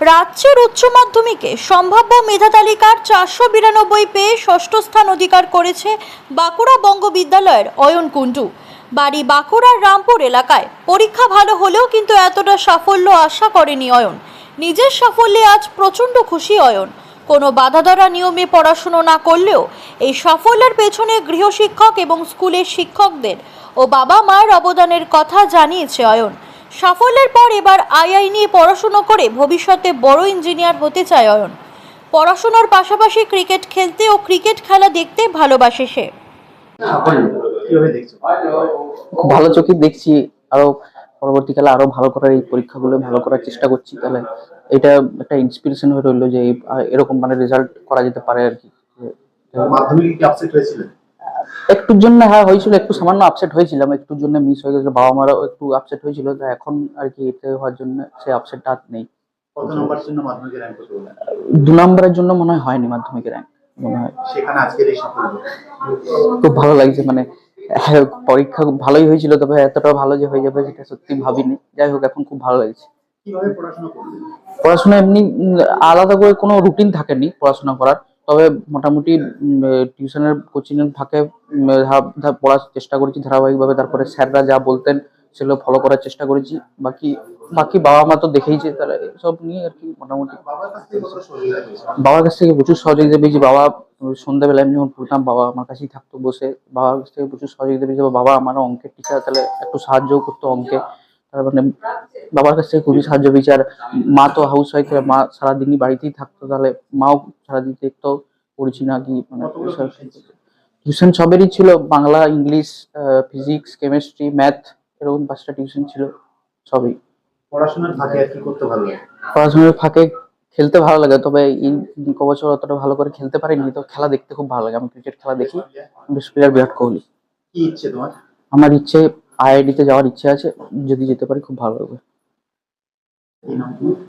রাজ্যের উচ্চ মাধ্যমিকে সম্ভাব্য মেধা তালিকার 492 পেয়ে ষষ্ঠ স্থান অধিকার করেছে বাঁকুড়া বঙ্গ বিদ্যালয়ের অয়ন কুণ্ডু। বাড়ি বাঁকুড়ার রামপুর এলাকায়। পরীক্ষা ভালো হলেও কিন্তু এতটা সাফল্য আশা করেনি অয়ন। নিজের সাফল্যে আজ প্রচণ্ড খুশি অয়ন। কোনো বাধা ধরা নিয়মে পড়াশুনো না করলেও এই সাফল্যের পেছনে গৃহশিক্ষক এবং স্কুলের শিক্ষকদের ও বাবা মায়ের অবদানের কথা জানিয়েছে অয়ন। সাফল্যের পর এবার আইআই নিয়ে পড়াশুনো করে ভবিষ্যতে বড় ইঞ্জিনিয়ার হতে চায় অয়ন। পড়াশোনার পাশাপাশি ক্রিকেট খেলতে ও ক্রিকেট খেলা দেখতে ভালোবাসে সে। খুব ভালো চোখে দেখছি। আরো পরবর্তীকালে আরো ভালো করার, এই পরীক্ষাগুলো ভালো করার চেষ্টা করছি। তাহলে এটা একটা ইন্সপিরেশন হয়ে রইলো যে এরকম মানে রেজাল্ট করা যেতে পারে আর কি। মাধ্যমিকে কি আপসেট হয়েছিলেন? একটুর জন্য হ্যাঁ হয়েছিল, একটু সামান্য আপসেট হয়েছিলাম, একটুর জন্য মিস হয়ে গেছিল, বাবা মারও একটু আপসেট হয়েছিল। তো এখন আর কি এতে হওয়ার জন্য সেই আপসেটটা আর নেই। কত নম্বরের জন্য মাধ্যমিকে র্যাঙ্ক করতে বললেন? 2 নম্বরের জন্য মনে হয়নি মাধ্যমিকের র্যাঙ্ক, মনে হয়। সেখানে আজকের এই সাফল্য খুব ভালো লাগছে, মানে পরীক্ষা খুব ভালোই হয়েছিল, তবে এতটা ভালো যে হয়ে যাবে সেটা সত্যি ভাবিনি। যাই হোক, এখন খুব ভালো লাগছে। কিভাবে পড়াশোনা করলেন? পড়াশোনা এমনি আলাদা করে কোনো রুটিন থাকেনি পড়াশোনা করার, তবে মোটামুটি টিউশনের কোচিং এর ফাঁকে পড়ার চেষ্টা করেছি ধারাবাহিকভাবে। তারপরে স্যাররা যা বলতেন সেগুলো ফলো করার চেষ্টা করেছি। বাকি বাকি বাবা মা তো দেখেইছে, তাহলে সব নিয়ে আর কি মোটামুটি বাবার কাছ থেকে কত সহযোগিতা পেয়েছেন? বাবার কাছ থেকে প্রচুর সহযোগিতা পেয়েছি। বাবা সন্ধ্যাবেলা আমি যখন পড়তাম, বাবা আমার কাছেই থাকতো বসে। বাবার কাছ থেকে প্রচুর সহযোগিতা পেয়েছি। বাবা আমার অঙ্কের টিচার, তাহলে একটু সাহায্যও করতো অঙ্কে। তার মানে বাবার কাছ থেকে খুবই সাহায্য পেয়েছি। আর মা তো হাউস ওয়াইফ, মা সারাদিনই বাড়িতেই থাকতো, তাহলে মাও সারাদিন দেখতো পড়েছি না কি। মানে টিউশন সবেরই ছিল, Bangla, English, physics, chemistry, math, এরকম 5টা টিউশন ছিল, সবই। পড়াশোনার ফাঁকে আর কি করতে ভালো লাগে? পড়াশোনার ফাঁকে খেলতে ভালো লাগে, তবে এই কবছর অতটা ভালো করে খেলতে পারিনি। তো খেলা দেখতে খুব ভালো লাগে, আমি ক্রিকেট খেলা দেখি। Best player Virat Kohli. কি ইচ্ছে তোমার? আমার ইচ্ছে আইআইটি তে যাওয়ার ইচ্ছে আছে, যদি যেতে পারি খুব ভালো লাগবে। কি নাম?